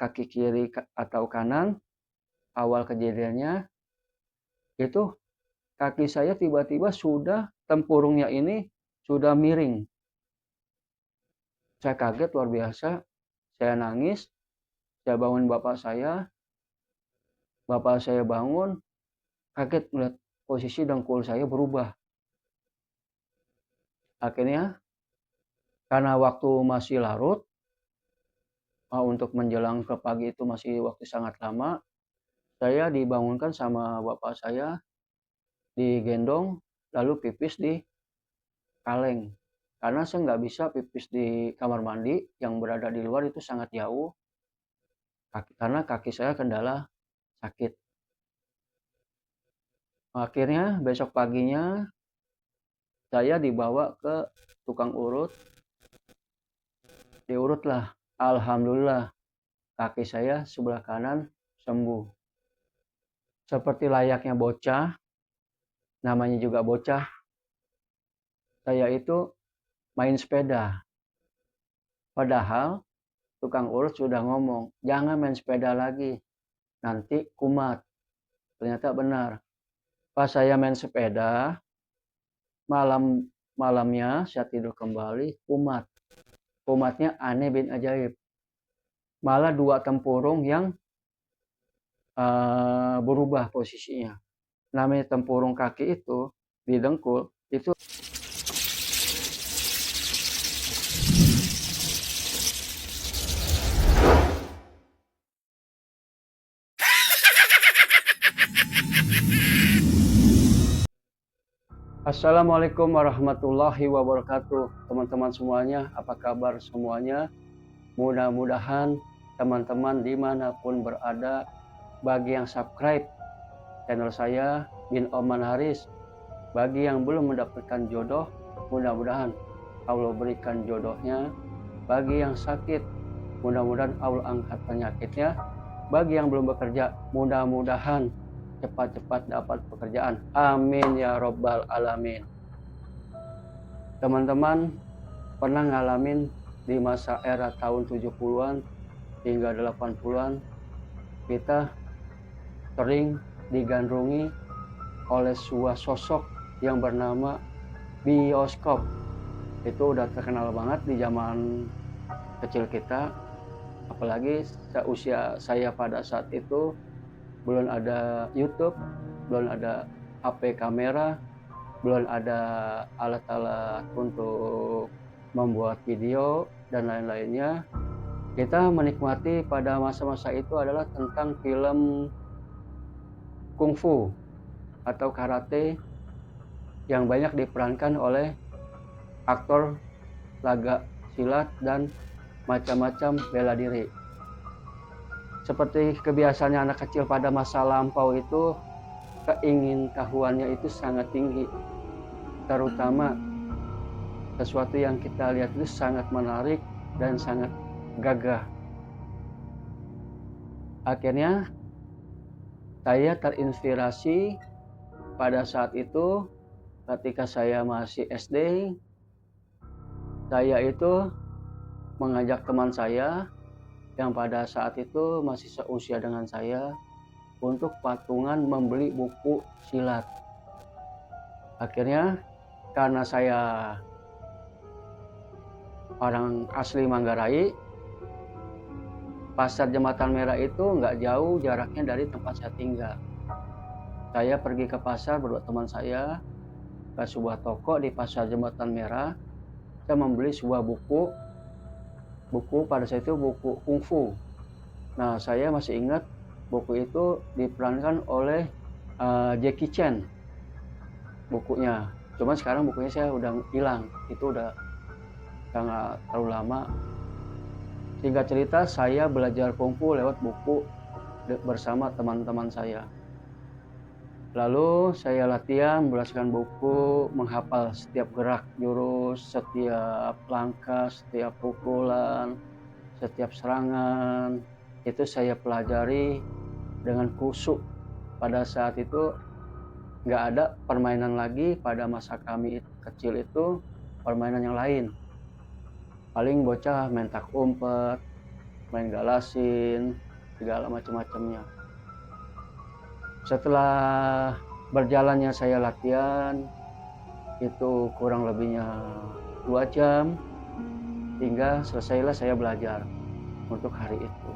kaki kiri atau kanan, awal kejadiannya itu kaki saya tiba-tiba sudah tempurungnya ini sudah miring. Saya kaget luar biasa, saya nangis, saya bangun bapak saya bangun, kaget melihat posisi dengkul saya berubah. Akhirnya karena waktu masih larut, untuk menjelang ke pagi itu masih waktu sangat lama, saya dibangunkan sama bapak saya, digendong, lalu pipis di kaleng. Karena saya nggak bisa pipis di kamar mandi yang berada di luar itu sangat jauh, karena kaki saya kendala sakit. Akhirnya besok paginya saya dibawa ke tukang urut, diurutlah. Alhamdulillah kaki saya sebelah kanan sembuh. Seperti layaknya bocah, namanya juga bocah, saya itu main sepeda. Padahal tukang urut sudah ngomong, jangan main sepeda lagi, nanti kumat. Ternyata benar. Pas saya main sepeda, malamnya saya tidur kembali, kumat. Kumatnya aneh bin ajaib. Malah 2 tempurung yang berubah posisinya. Namanya tempurung kaki itu di dengkul itu. Assalamualaikum warahmatullahi wabarakatuh. Teman-teman semuanya, apa kabar semuanya? Mudah-mudahan teman-teman dimanapun berada, bagi yang subscribe channel saya bin Oman Haris, bagi yang belum mendapatkan jodoh, mudah-mudahan Allah berikan jodohnya. Bagi yang sakit, mudah-mudahan Allah angkat penyakitnya. Bagi yang belum bekerja, mudah-mudahan cepat-cepat dapat pekerjaan. Amin ya robbal alamin. Teman-teman pernah ngalamin di masa era tahun 70-an hingga 80-an, kita sering digandrungi oleh sebuah sosok yang bernama bioskop. Itu udah terkenal banget di zaman kecil kita, apalagi seusia saya pada saat itu. Belum ada YouTube, belum ada HP kamera, belum ada alat-alat untuk membuat video dan lain-lainnya. Kita menikmati pada masa-masa itu adalah tentang film kungfu atau karate yang banyak diperankan oleh aktor laga silat dan macam-macam bela diri. Seperti kebiasaannya anak kecil pada masa lampau itu, keingintahuannya itu sangat tinggi. Terutama sesuatu yang kita lihat itu sangat menarik dan sangat gagah. Akhirnya saya terinspirasi pada saat itu ketika saya masih SD. Saya itu mengajak teman saya yang pada saat itu masih seusia dengan saya untuk patungan membeli buku silat. Akhirnya karena saya orang asli Manggarai, pasar Jembatan Merah itu nggak jauh jaraknya dari tempat saya tinggal. Saya pergi ke pasar berdua teman saya ke sebuah toko di pasar Jembatan Merah. Saya membeli sebuah buku pada saat itu buku kungfu. Nah, saya masih ingat buku itu diperankan oleh Jackie Chan bukunya. Cuman sekarang bukunya saya udah hilang, itu udah nggak terlalu lama. Singkat cerita, saya belajar kungfu lewat buku bersama teman-teman saya. Lalu saya latihan berdasarkan buku, menghafal setiap gerak jurus, setiap langkah, setiap pukulan, setiap serangan. Itu saya pelajari dengan khusyuk. Pada saat itu nggak ada permainan lagi pada masa kami kecil itu, permainan yang lain. Paling bocah main tak umpet, main galasin, segala macam-macamnya. Setelah berjalannya saya latihan, itu kurang lebihnya 2 jam, hingga selesailah saya belajar untuk hari itu.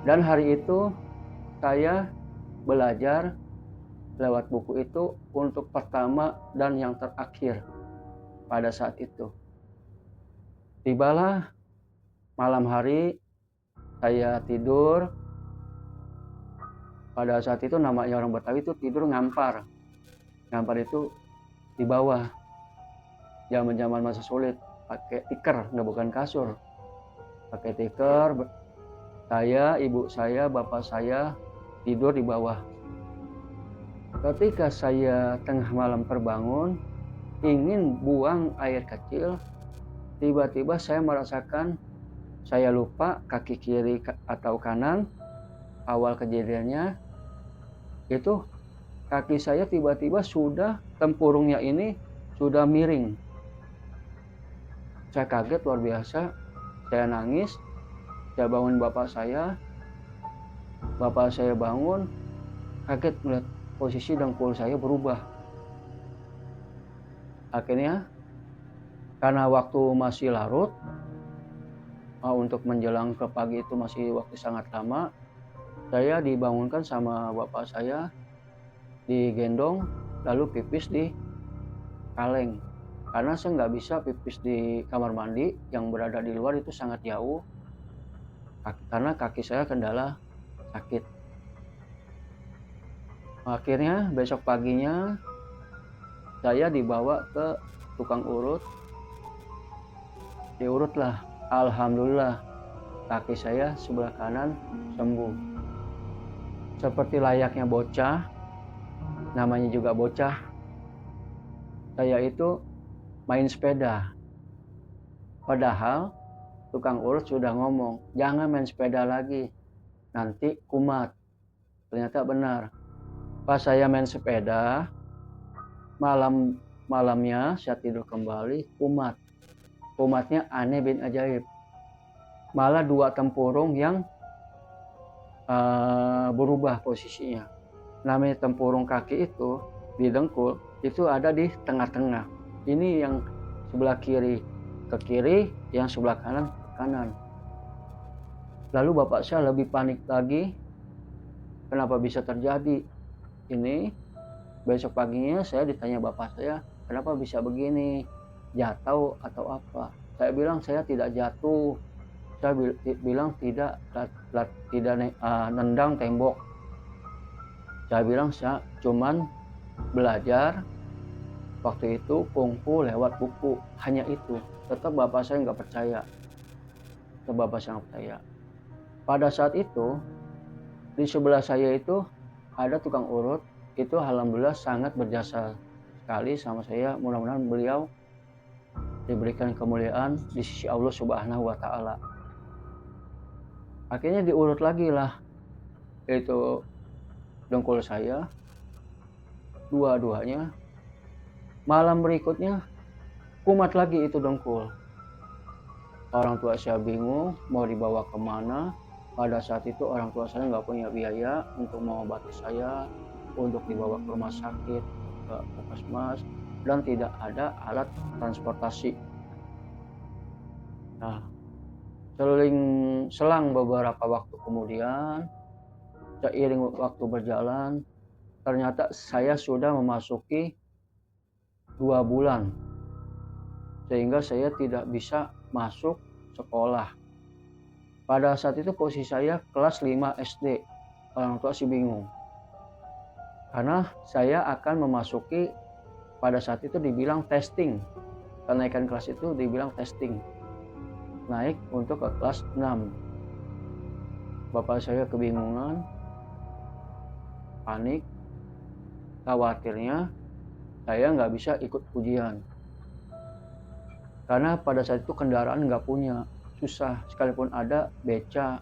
Dan hari itu saya belajar lewat buku itu untuk pertama dan yang terakhir pada saat itu. Tibalah malam hari, saya tidur. Pada saat itu namanya orang Betawi itu tidur ngampar. Ngampar itu di bawah. Zaman-zaman masa sulit, pakai tikar, nggak bukan kasur. Pakai tikar, saya, ibu saya, bapak saya tidur di bawah. Ketika saya tengah malam terbangun, ingin buang air kecil, tiba-tiba saya merasakan, saya lupa kaki kiri atau kanan. Awal kejadiannya itu kaki saya tiba-tiba sudah, tempurungnya ini sudah miring. Saya kaget luar biasa, saya nangis, saya bangun bapak saya bangun, kaget melihat posisi dengkul saya berubah. Akhirnya karena waktu masih larut, untuk menjelang ke pagi itu masih waktu sangat lama, saya dibangunkan sama bapak saya, digendong, lalu pipis di kaleng. Karena saya nggak bisa pipis di kamar mandi yang berada di luar, itu sangat jauh, karena kaki saya kendala sakit. Akhirnya besok paginya saya dibawa ke tukang urut, diurutlah. Alhamdulillah kaki saya sebelah kanan sembuh. Seperti layaknya bocah, namanya juga bocah, saya itu main sepeda. Padahal tukang urut sudah ngomong, jangan main sepeda lagi, nanti kumat. Ternyata benar. Pas saya main sepeda, malamnya saya tidur kembali, kumat. Kumatnya aneh bin ajaib. Malah 2 tempurung yang berubah posisinya. Namanya tempurung kaki itu di dengkul, itu ada di tengah-tengah. Ini yang sebelah kiri ke kiri, yang sebelah kanan ke kanan. Lalu bapak saya lebih panik lagi, kenapa bisa terjadi ini. Besok paginya saya ditanya bapak saya, kenapa bisa begini, jatuh atau apa. Saya bilang saya tidak jatuh, saya bilang tidak nendang tembok. Saya bilang saya cuman belajar waktu itu kungfu lewat buku, hanya itu. Tetap bapak saya nggak percaya. Pada saat itu di sebelah saya itu ada tukang urut, itu alhamdulillah sangat berjasa sekali sama saya. Mudah-mudahan beliau diberikan kemuliaan di sisi Allah Subhanahu wa Ta'ala. Akhirnya diurut lagi lah itu dengkul saya, dua-duanya. Malam berikutnya kumat lagi itu dengkul. Orang tua saya bingung mau dibawa kemana. Pada saat itu orang tua saya nggak punya biaya untuk mengobati saya, untuk dibawa ke rumah sakit, ke puskesmas, dan tidak ada alat transportasi. Nah, selang beberapa waktu kemudian, seiring waktu berjalan, ternyata saya sudah memasuki 2 bulan, sehingga saya tidak bisa masuk sekolah. Pada saat itu posisi saya kelas 5 SD. Orang tua sih bingung, karena saya akan memasuki, pada saat itu dibilang testing, kenaikan kelas itu dibilang testing, naik untuk ke kelas 6. Bapak saya kebingungan, panik, khawatirnya saya nggak bisa ikut ujian. Karena pada saat itu kendaraan nggak punya, susah. Sekalipun ada beca,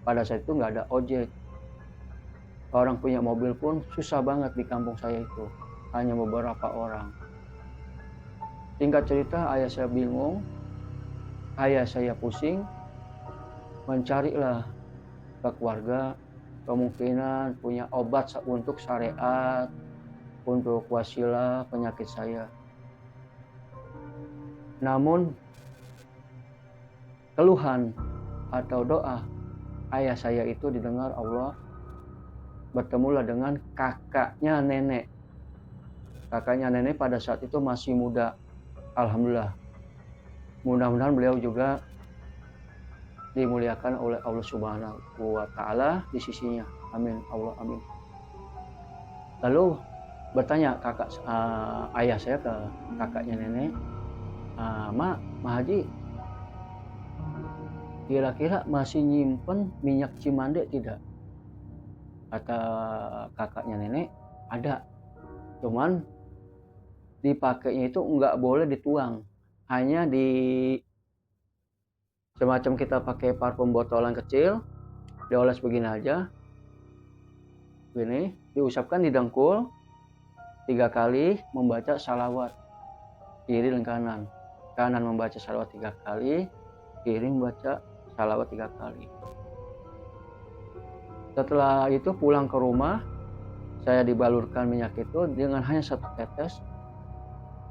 pada saat itu nggak ada ojek. Orang punya mobil pun susah banget di kampung saya itu, hanya beberapa orang. Singkat cerita, ayah saya bingung, ayah saya pusing, mencarilah ke keluarga, kemungkinan punya obat untuk syariat, untuk wasilah penyakit saya. Namun keluhan atau doa ayah saya itu didengar Allah, bertemulah dengan kakaknya nenek. Kakaknya nenek pada saat itu masih muda. Alhamdulillah. Mudah-mudahan beliau juga dimuliakan oleh Allah Subhanahu wa taala di sisinya. Amin. Allah amin. Lalu bertanya ayah saya ke kakaknya nenek, "Ma Haji, kira-kira masih nyimpen minyak cimande tidak?" Kata kakaknya nenek, "Ada. Cuman dipakainya itu nggak boleh dituang. Hanya semacam kita pakai parfum botolan kecil, dioles begini aja. Begini, diusapkan di dengkul 3 kali, membaca salawat kiri dan kanan. Kanan membaca salawat 3 kali, kiri membaca salawat 3 kali. Setelah itu pulang ke rumah, saya dibalurkan minyak itu dengan hanya 1 tetes.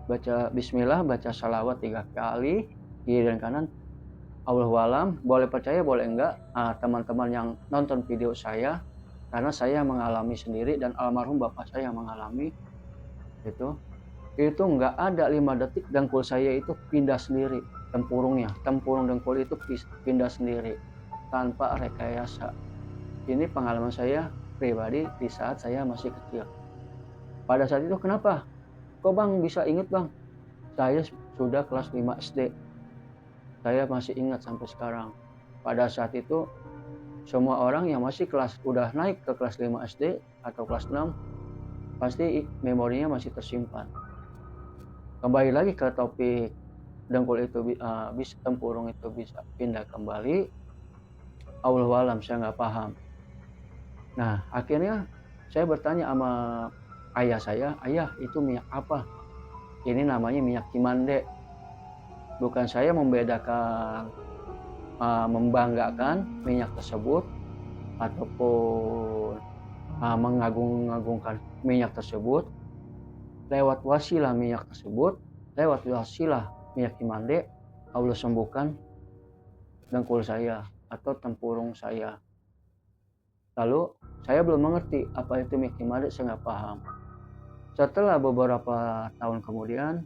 Baca bismillah, baca salawat 3 kali, kiri dan kanan. Allahualam, boleh percaya boleh enggak, teman-teman yang nonton video saya, karena saya mengalami sendiri dan almarhum bapak saya mengalami itu enggak ada 5 detik dengkul saya itu pindah sendiri, tempurung dengkul itu pindah sendiri tanpa rekayasa. Ini pengalaman saya pribadi di saat saya masih kecil. Pada saat itu kenapa? Kok Bang bisa ingat Bang? Saya sudah kelas 5 SD. Saya masih ingat sampai sekarang. Pada saat itu semua orang yang masih udah naik ke kelas 5 SD atau kelas 6 pasti memorinya masih tersimpan. Kembali lagi ke topik dengkul itu bisa tempurung itu bisa pindah kembali. Allahualam, saya nggak paham. Nah, akhirnya saya bertanya sama ayah saya, "Ayah, itu minyak apa?" "Ini namanya minyak cimande." Bukan saya membedakan, membanggakan minyak tersebut ataupun mengagung-agungkan minyak tersebut. Lewat wasilah minyak tersebut, lewat wasilah minyak cimande, Allah sembuhkan dengkul saya atau tempurung saya. Lalu saya belum mengerti apa itu minyak cimande, saya nggak paham. Setelah beberapa tahun kemudian,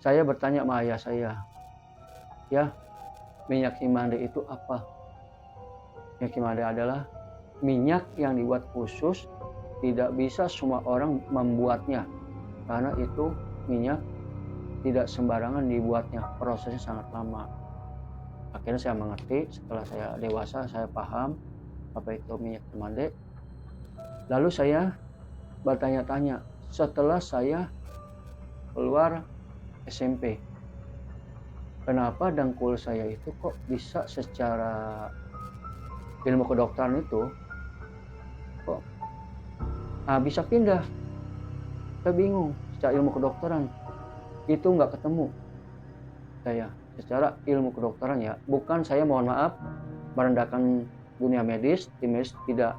saya bertanya sama ayah saya, "Ya, minyak cimande itu apa?" Minyak cimande adalah minyak yang dibuat khusus, tidak bisa semua orang membuatnya, karena itu minyak tidak sembarangan dibuatnya, prosesnya sangat lama. Akhirnya saya mengerti, setelah saya dewasa saya paham apa itu minyak cimande. Lalu saya bertanya-tanya setelah saya keluar SMP, kenapa dengkul saya itu kok bisa secara ilmu kedokteran itu kok bisa pindah. Saya bingung, secara ilmu kedokteran itu nggak ketemu saya. Secara ilmu kedokteran ya, bukan saya mohon maaf merendahkan dunia medis, tim medis, tidak.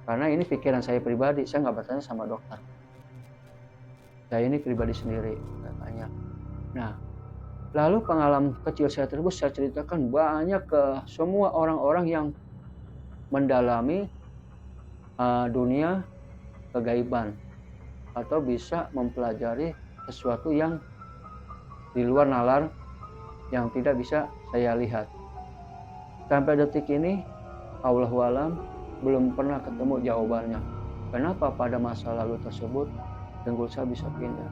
Karena ini pikiran saya pribadi, saya nggak bertanya sama dokter. Saya ini pribadi sendiri, saya tanya. Nah, lalu pengalaman kecil saya tersebut saya ceritakan banyak ke semua orang-orang yang mendalami dunia kegaiban atau bisa mempelajari sesuatu yang di luar nalar yang tidak bisa saya lihat. Sampai detik ini, Allahualam, belum pernah ketemu jawabannya. Kenapa pada masa lalu tersebut dengkul saya bisa pindah?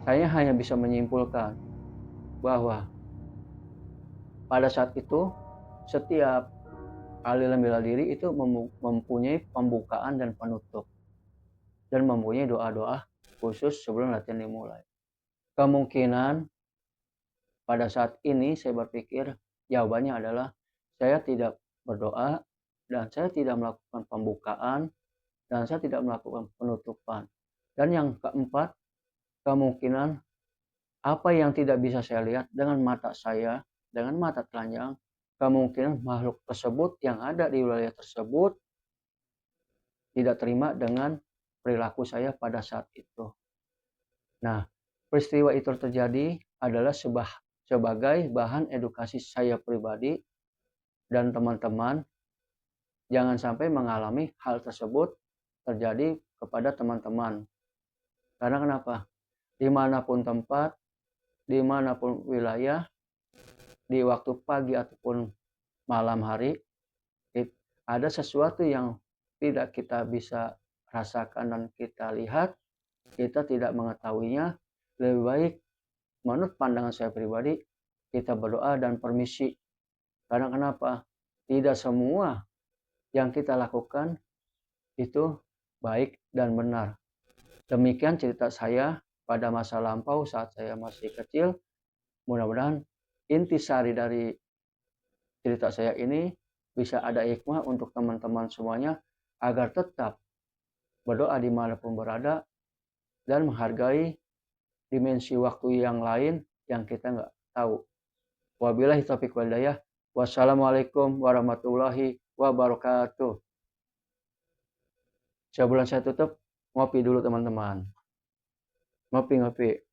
Saya hanya bisa menyimpulkan bahwa pada saat itu setiap aliran bela diri itu mempunyai pembukaan dan penutup dan mempunyai doa-doa khusus sebelum latihan dimulai. Kemungkinan pada saat ini saya berpikir jawabannya adalah saya tidak berdoa dan saya tidak melakukan pembukaan dan saya tidak melakukan penutupan. Dan yang keempat, kemungkinan apa yang tidak bisa saya lihat dengan mata saya, dengan mata telanjang, kemungkinan makhluk tersebut yang ada di wilayah tersebut tidak terima dengan perilaku saya pada saat itu. Nah, peristiwa itu terjadi adalah sebagai bahan edukasi saya pribadi dan teman-teman, jangan sampai mengalami hal tersebut terjadi kepada teman-teman. Karena kenapa? Dimanapun tempat, dimanapun wilayah, di waktu pagi ataupun malam hari, ada sesuatu yang tidak kita bisa rasakan dan kita lihat, kita tidak mengetahuinya. Lebih baik menurut pandangan saya pribadi, kita berdoa dan permisi. Karena kenapa? Tidak semua yang kita lakukan itu baik dan benar. Demikian cerita saya pada masa lampau saat saya masih kecil. Mudah-mudahan intisari dari cerita saya ini bisa ada hikmah untuk teman-teman semuanya agar tetap berdoa dimanapun berada dan menghargai dimensi waktu yang lain yang kita nggak tahu. Wabillahi taufiq wal hidayah. Wassalamualaikum warahmatullahi wabarakatuh. Sebelum saya tutup, ngopi dulu teman-teman. Ngopi.